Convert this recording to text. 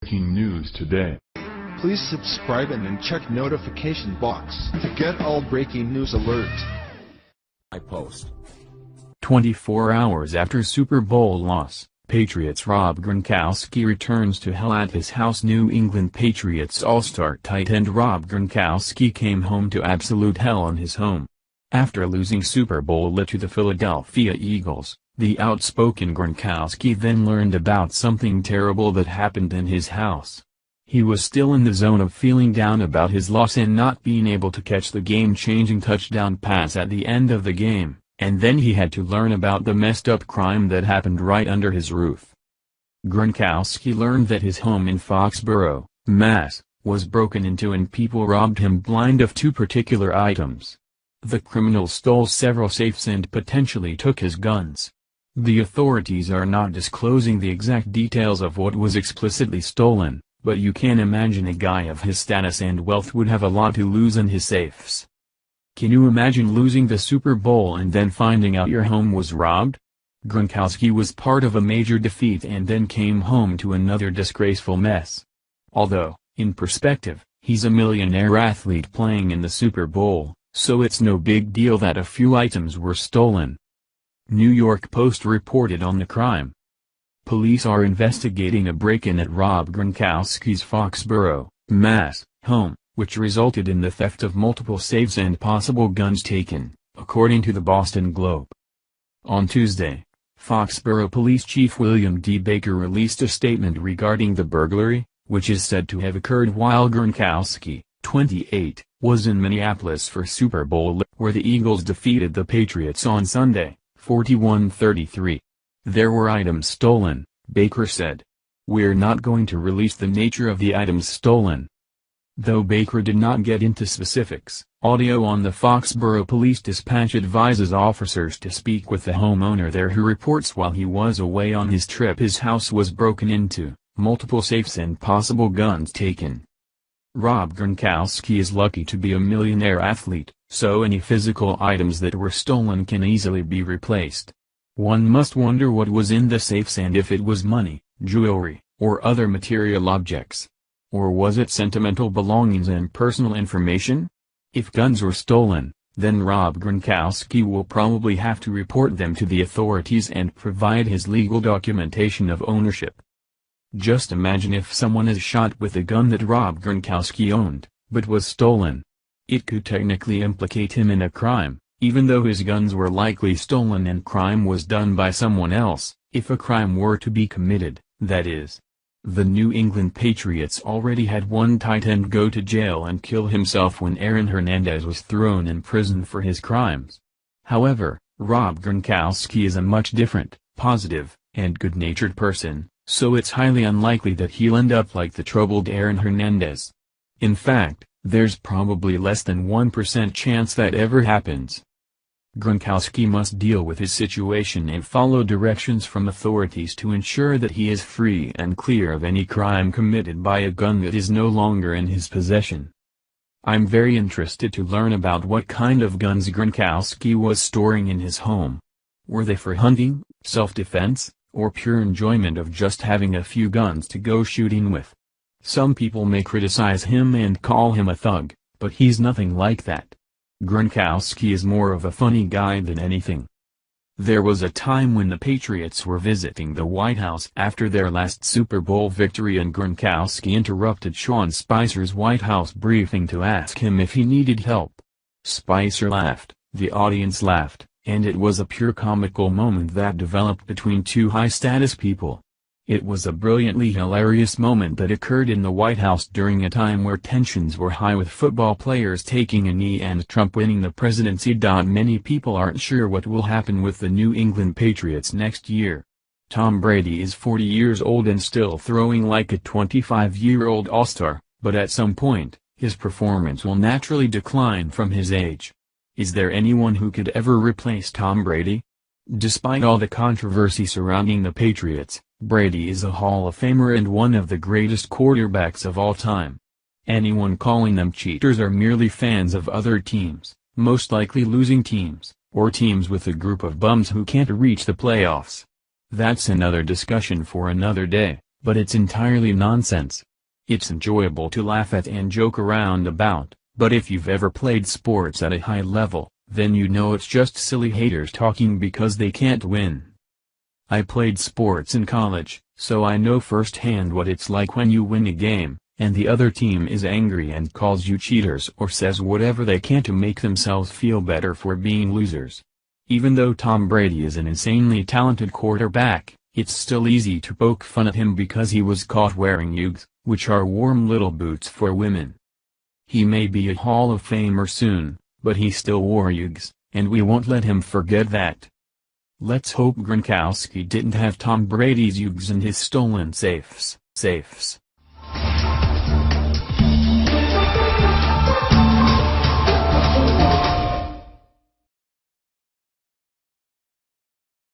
Breaking news today. Please subscribe and then check notification box to get all breaking news alerts. Post. 24 hours after Super Bowl loss, Patriots Rob Gronkowski returns to hell at his house. New England Patriots All-Star tight end Rob Gronkowski came home to absolute hell on his home. After losing Super Bowl to the Philadelphia Eagles, the outspoken Gronkowski then learned about something terrible that happened in his house. He was still in the zone of feeling down about his loss and not being able to catch the game-changing touchdown pass at the end of the game, and then he had to learn about the messed-up crime that happened right under his roof. Gronkowski learned that his home in Foxborough, Mass., was broken into and people robbed him blind of two particular items. The criminals stole several safes and potentially took his guns. The authorities are not disclosing the exact details of what was explicitly stolen, but you can imagine a guy of his status and wealth would have a lot to lose in his safes. Can you imagine losing the Super Bowl and then finding out your home was robbed? Gronkowski was part of a major defeat and then came home to another disgraceful mess. Although, in perspective, he's a millionaire athlete playing in the Super Bowl, so it's no big deal that a few items were stolen. New York Post reported on the crime. Police are investigating a break-in at Rob Gronkowski's Foxborough, Mass., home, which resulted in the theft of multiple safes and possible guns taken, according to the Boston Globe. On Tuesday, Foxborough Police Chief William D. Baker released a statement regarding the burglary, which is said to have occurred while Gronkowski, 28, was in Minneapolis for Super Bowl, where the Eagles defeated the Patriots on Sunday, 41-33. There were items stolen, Baker said. We're not going to release the nature of the items stolen. Though Baker did not get into specifics, audio on the Foxborough Police Dispatch advises officers to speak with the homeowner there who reports while he was away on his trip his house was broken into, multiple safes and possible guns taken. Rob Gronkowski is lucky to be a millionaire athlete, so any physical items that were stolen can easily be replaced. One must wonder what was in the safes and if it was money, jewelry, or other material objects. Or was it sentimental belongings and personal information? If guns were stolen, then Rob Gronkowski will probably have to report them to the authorities and provide his legal documentation of ownership. Just imagine if someone is shot with a gun that Rob Gronkowski owned, but was stolen. It could technically implicate him in a crime, even though his guns were likely stolen and crime was done by someone else, if a crime were to be committed, that is. The New England Patriots already had one tight end go to jail and kill himself when Aaron Hernandez was thrown in prison for his crimes. However, Rob Gronkowski is a much different, positive, and good-natured person, so it's highly unlikely that he'll end up like the troubled Aaron Hernandez. In fact, there's probably less than 1% chance that ever happens. Gronkowski must deal with his situation and follow directions from authorities to ensure that he is free and clear of any crime committed by a gun that is no longer in his possession. I'm very interested to learn about what kind of guns Gronkowski was storing in his home. Were they for hunting, self-defense, or pure enjoyment of just having a few guns to go shooting with? Some people may criticize him and call him a thug, but he's nothing like that. Gronkowski is more of a funny guy than anything. There was a time when the Patriots were visiting the White House after their last Super Bowl victory and Gronkowski interrupted Sean Spicer's White House briefing to ask him if he needed help. Spicer laughed, the audience laughed, and it was a pure comical moment that developed between two high-status people. It was a brilliantly hilarious moment that occurred in the White House during a time where tensions were high with football players taking a knee and Trump winning the presidency. Many people aren't sure what will happen with the New England Patriots next year. Tom Brady is 40 years old and still throwing like a 25-year-old all-star, but at some point, his performance will naturally decline from his age. Is there anyone who could ever replace Tom Brady? Despite all the controversy surrounding the Patriots, Brady is a Hall of Famer and one of the greatest quarterbacks of all time. Anyone calling them cheaters are merely fans of other teams, most likely losing teams, or teams with a group of bums who can't reach the playoffs. That's another discussion for another day, but it's entirely nonsense. It's enjoyable to laugh at and joke around about, but if you've ever played sports at a high level, then you know it's just silly haters talking because they can't win. I played sports in college, so I know firsthand what it's like when you win a game, and the other team is angry and calls you cheaters or says whatever they can to make themselves feel better for being losers. Even though Tom Brady is an insanely talented quarterback, it's still easy to poke fun at him because he was caught wearing Uggs, which are warm little boots for women. He may be a Hall of Famer soon, but he still wore Uggs, and we won't let him forget that. Let's hope Gronkowski didn't have Tom Brady's Uggs and his stolen safes.